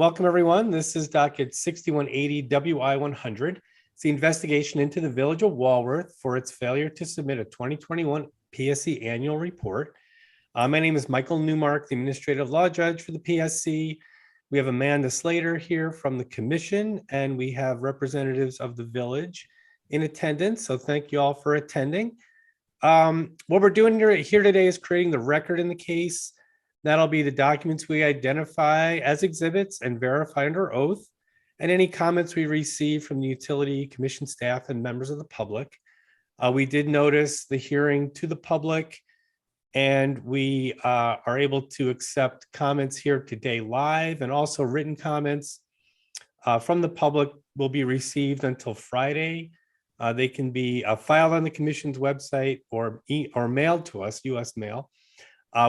Welcome, everyone. This is docket 6180 WI100. It's the investigation into the Village of Walworth for its failure to submit a 2021 PSC Annual Report. My name is Michael Newmark, the Administrative Law Judge for the PSC. We have Amanda Slater here from the Commission, and we have representatives of the Village in attendance. So thank you all for attending. What we're doing here today is creating the record in the case. That'll be the documents we identify as exhibits and verify under oath, and any comments we receive from the utility commission staff and members of the public. We did notice the hearing to the public, and we are able to accept comments here today live, and also written comments from the public will be received until Friday. They can be filed on the commission's website or mailed to us, U.S. mail.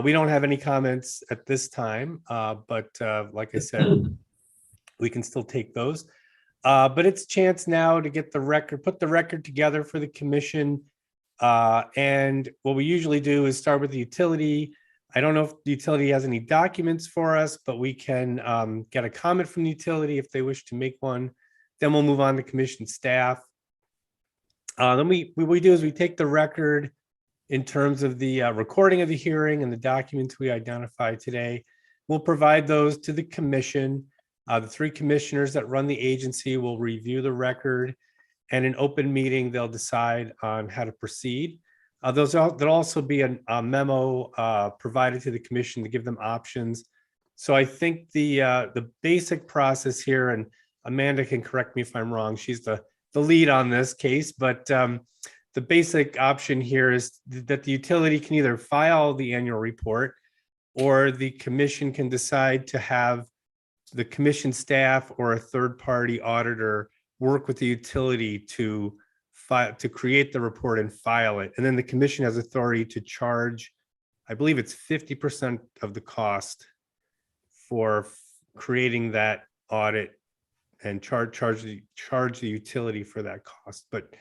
We don't have any comments at this time, but like I said, we can still take those. But it's a chance now to get the record, put the record together for the commission. And what we usually do is start with the utility. I don't know if the utility has any documents for us, but we can get a comment from the utility if they wish to make one. Then we'll move on to commission staff. Then what we do is we take the record in terms of the recording of the hearing and the documents we identify today. We'll provide those to the commission. The three commissioners that run the agency will review the record, and in open meeting, they'll decide on how to proceed. There'll also be a memo provided to the commission to give them options. So I think the basic process here, and Amanda can correct me if I'm wrong, she's the lead on this case, but the basic option here is that the utility can either file the annual report, or the commission can decide to have the commission staff or a third-party auditor work with the utility to create the report and file it. And then the commission has authority to charge, I believe it's 50% of the cost for creating that audit, and charge the utility for that cost. But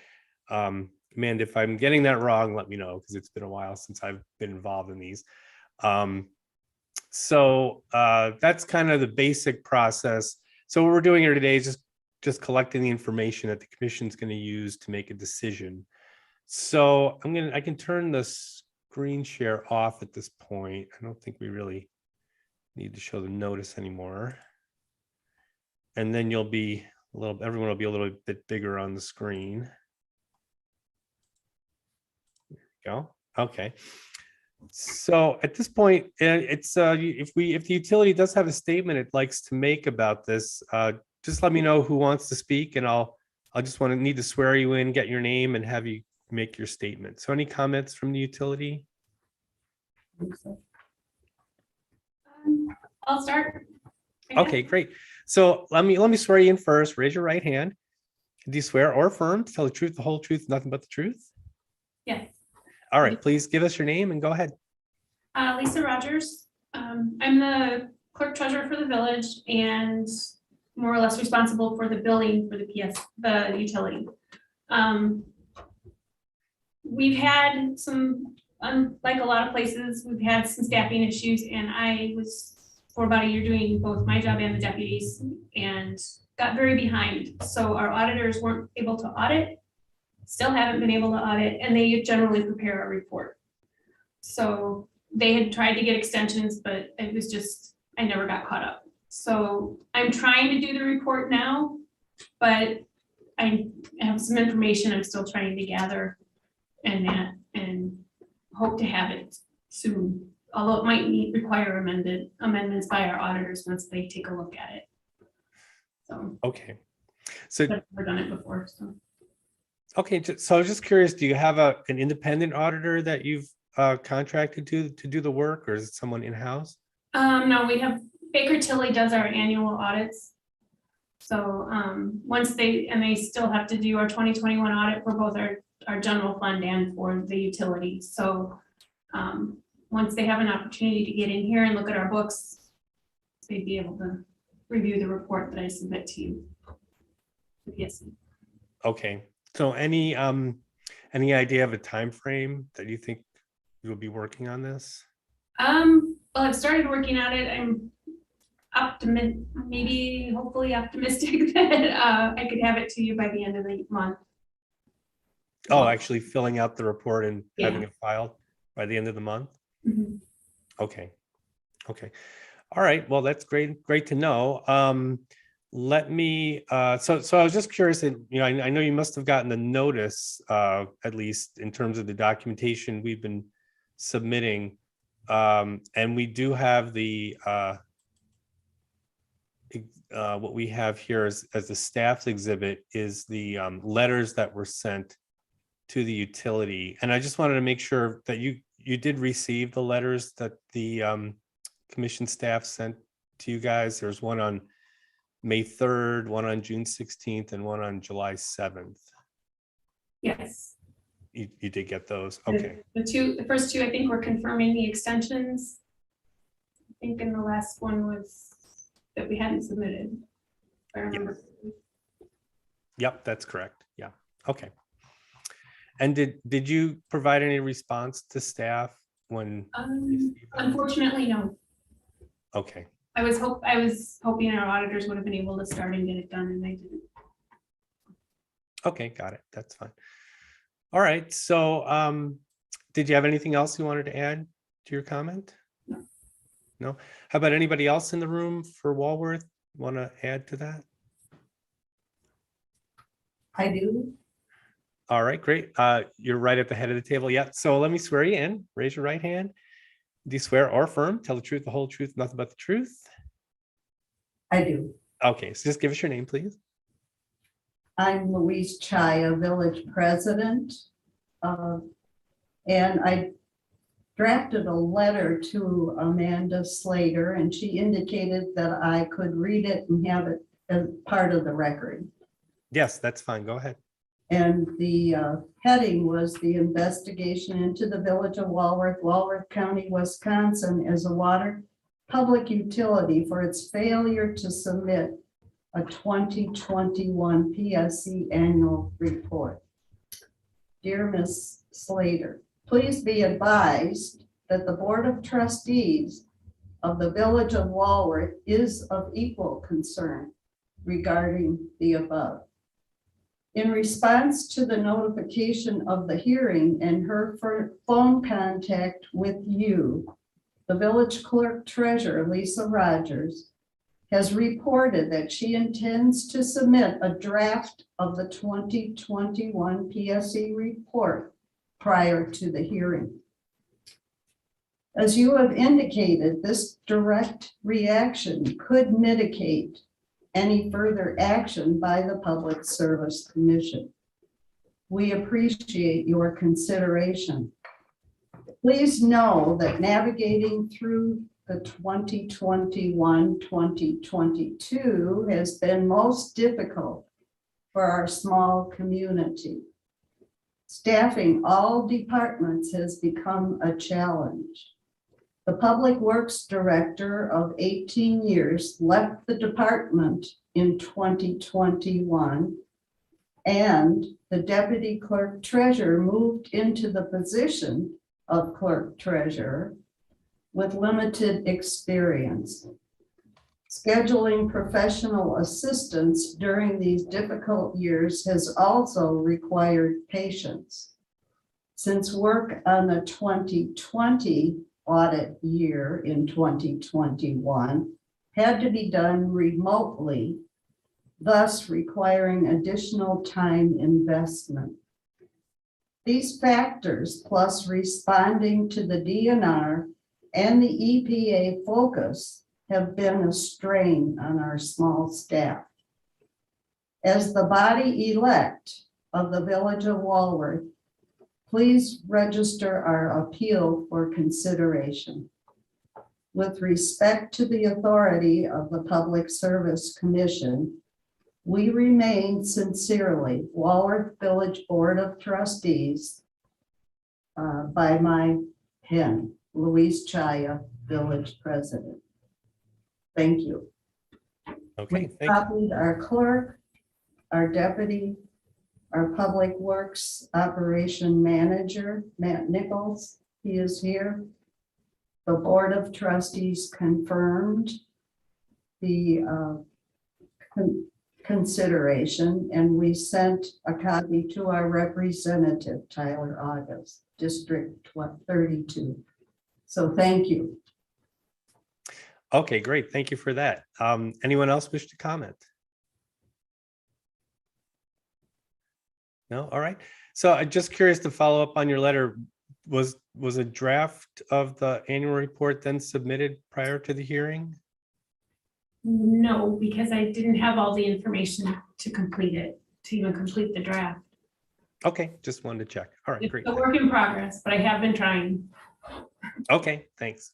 Amanda, if I'm getting that wrong, let me know, because it's been a while since I've been involved in these. So that's kind of the basic process. So what we're doing here today is just collecting the information that the commission is going to use to make a decision. So I can turn the screen share off at this point. I don't think we really need to show the notice anymore. And then everyone will be a little bit bigger on the screen. Go. Okay. So at this point, it's if the utility does have a statement it likes to make about this, just let me know who wants to speak, and I'll just need to swear you in, get your name, and have you make your statement. So any comments from the utility? I'll start. Okay, great. So let me swear you in first. Raise your right hand. Do you swear or affirm to tell the truth, the whole truth, nothing but the truth? Yes. All right, please give us your name and go ahead. Lisa Rogers. I'm the clerk treasurer for the village and more or less responsible for the billing for the utility. We've had some, like a lot of places, we've had some staffing issues, and I was for about a year doing both my job and the deputies, and got very behind. So our auditors weren't able to audit. Still haven't been able to audit, and they generally prepare a report. So they had tried to get extensions, but it was just, I never got caught up. So I'm trying to do the report now, but I have some information I'm still trying to gather and hope to have it soon. Although it might require amendments by our auditors once they take a look at it. So okay. So I've never done it before. So. Okay, so I was just curious, do you have an independent auditor that you've contracted to do the work, or is it someone in-house? No, we have Baker Tilly does our annual audits. So once they still have to do our 2021 audit for both our general fund and for the utility. So once they have an opportunity to get in here and look at our books, they'd be able to review the report that I submit to you. Yes. Okay. So any idea of a time frame that you think you'll be working on this? Well, I've started working on it. maybe hopefully optimistic that I could have it to you by the end of the month. Oh, actually filling out the report and having Yeah. it filed by the end of the month? Mhm. Okay. Okay. All right. Well, that's great to know. Let me, so I was just curious, and I know you must have gotten the notice, at least in terms of the documentation we've been submitting. And we do have the what we have here as the staff's exhibit is the letters that were sent to the utility. And I just wanted to make sure that you did receive the letters that the commission staff sent to you guys. There's one on May 3rd, one on June 16th, and one on July 7th. Yes. You did get those? The- Okay. The first two, I think, were confirming the extensions. I think, and the last one was that we hadn't submitted. If I remember. Yep, that's correct. Yeah. Okay. And did you provide any response to staff when? Unfortunately, no. Okay. I was hoping our auditors would have been able to start and get it done, and they didn't. Okay, got it. That's fine. All right. So did you have anything else you wanted to add to your comment? No. No? How about anybody else in the room for Walworth? Want to add to that? I do. All right, great. You're right at the head of the table. Yeah. So let me swear you in. Raise your right hand. Do you swear or affirm, tell the truth, the whole truth, nothing but the truth? I do. Okay, so just give us your name, please. I'm Louise Chaya, village president. And I drafted a letter to Amanda Slater, and she indicated that I could read it and have it as part of the record. Yes, that's fine. Go ahead. And the heading was the investigation into the village of Walworth, Walworth County, Wisconsin, as a water public utility for its failure to submit a 2021 PSC Annual Report. Dear Ms. Slater, please be advised that the Board of Trustees of the Village of Walworth is of equal concern regarding the above. In response to the notification of the hearing and her phone contact with you, the village clerk treasurer, Lisa Rogers, has reported that she intends to submit a draft of the 2021 PSC report prior to the hearing. As you have indicated, this direct reaction could mitigate any further action by the Public Service Commission. We appreciate your consideration. Please know that navigating through the 2021-2022 has been most difficult for our small community. Staffing all departments has become a challenge. The Public Works Director of 18 years left the department in 2021, and the Deputy Clerk Treasurer moved into the position of Clerk Treasurer with limited experience. Scheduling professional assistance during these difficult years has also required patience. Since work on the 2020 audit year in 2021 had to be done remotely, thus requiring additional time investment. These factors, plus responding to the DNR and the EPA focus, have been a strain on our small staff. As the body elect of the Village of Walworth, please register our appeal for consideration. With respect to the authority of the Public Service Commission, we remain sincerely Walworth Village Board of Trustees by my pen, Louise Chaya, Village President. Thank you. Okay, We thank you. copied our clerk, our deputy, our Public Works Operation Manager, Matt Nichols, he is here. The Board of Trustees confirmed the consideration, and we sent a copy to our representative, Tyler August, District 32. So thank you. Okay, great. Thank you for that. Anyone else wish to comment? No? All right. So I'm just curious to follow up on your letter. Was a draft of the annual report then submitted prior to the hearing? No, because I didn't have all the information to complete it, to even complete the draft. Okay, just wanted to check. All right, It's great. a work in progress, but I have been trying. Okay, thanks.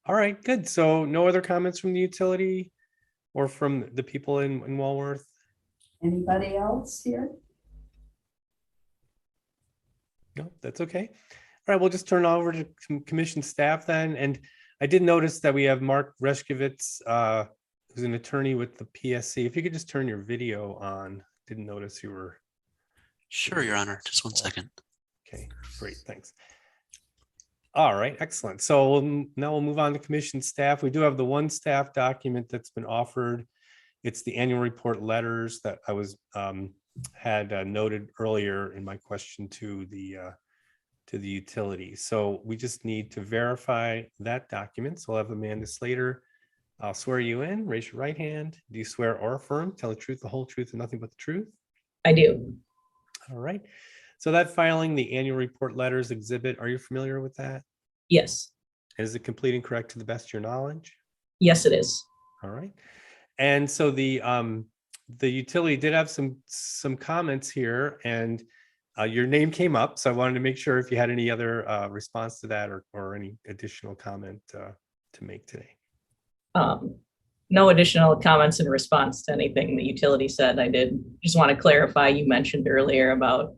All right, good. So no other comments from the utility or from the people in Walworth? Anybody else here? No, that's okay. All right, we'll just turn over to commission staff then. And I did notice that we have Mark Reshkovitz, who's an attorney with the PSC. If you could just turn your video on. Didn't notice you were. Sure, Your Honor. Just one second. Okay, great, thanks. All right, excellent. So now we'll move on to commission staff. We do have the one staff document that's been offered. It's the annual report letters that I was had noted earlier in my question to the utility. So we just need to verify that document. So I'll have Amanda Slater. I'll swear you in. Raise your right hand. Do you swear or affirm? Tell the truth, the whole truth, and nothing but the truth? I do. All right. So that filing, the annual report letters exhibit, are you familiar with that? Yes. Is it complete and correct to the best of your knowledge? Yes, it is. All right. And so the utility did have some comments here, and your name came up. So I wanted to make sure if you had any other response to that or any additional comment to make today. No additional comments in response to anything the utility said. I did just want to clarify, you mentioned earlier about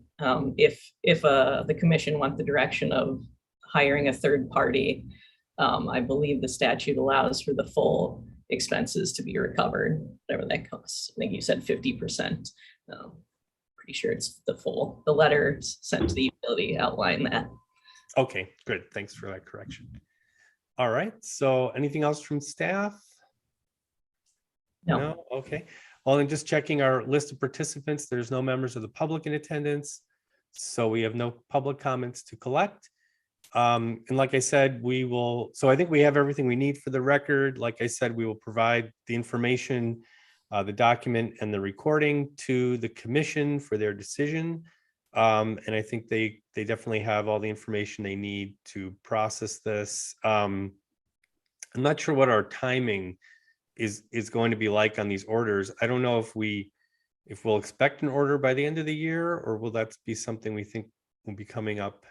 if the commission went the direction of hiring a third party, I believe the statute allows for the full expenses to be recovered, whatever that costs. I think you said 50%. Pretty sure it's the full. The letter sent to the utility outlined that. Okay, good. Thanks for that correction. All right. So anything else from staff? No. Okay. Well, then just checking our list of participants. There's no members of the public in attendance. So we have no public comments to collect. And like I said, so I think we have everything we need for the record. Like I said, we will provide the information, the document and the recording to the commission for their decision. And I think they definitely have all the information they need to process this. I'm not sure what our timing is going to be like on these orders. I don't know if we'll expect an order by the end of the year, or will that be something we think will be coming up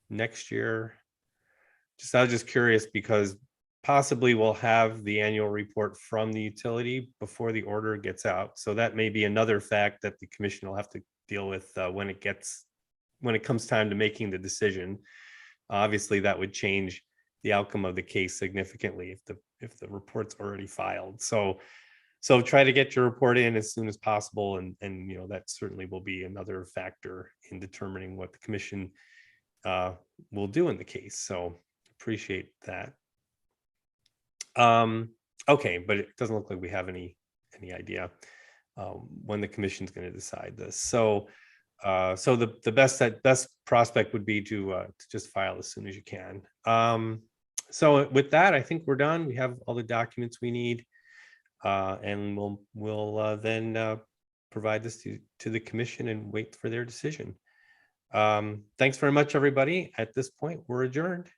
next year? I was just curious because possibly we'll have the annual report from the utility before the order gets out. So that may be another fact that the commission will have to deal with when it comes time to making the decision. Obviously, that would change the outcome of the case significantly if the report's already filed. So try to get your report in as soon as possible, and that certainly will be another factor in determining what the commission will do in the case. So appreciate that. Okay, but it doesn't look like we have any idea when the commission's going to decide this. So the best prospect would be to just file as soon as you can. So with that, I think we're done. We have all the documents we need, and we'll then provide this to the commission and wait for their decision. Thanks very much, everybody. At this point, we're adjourned.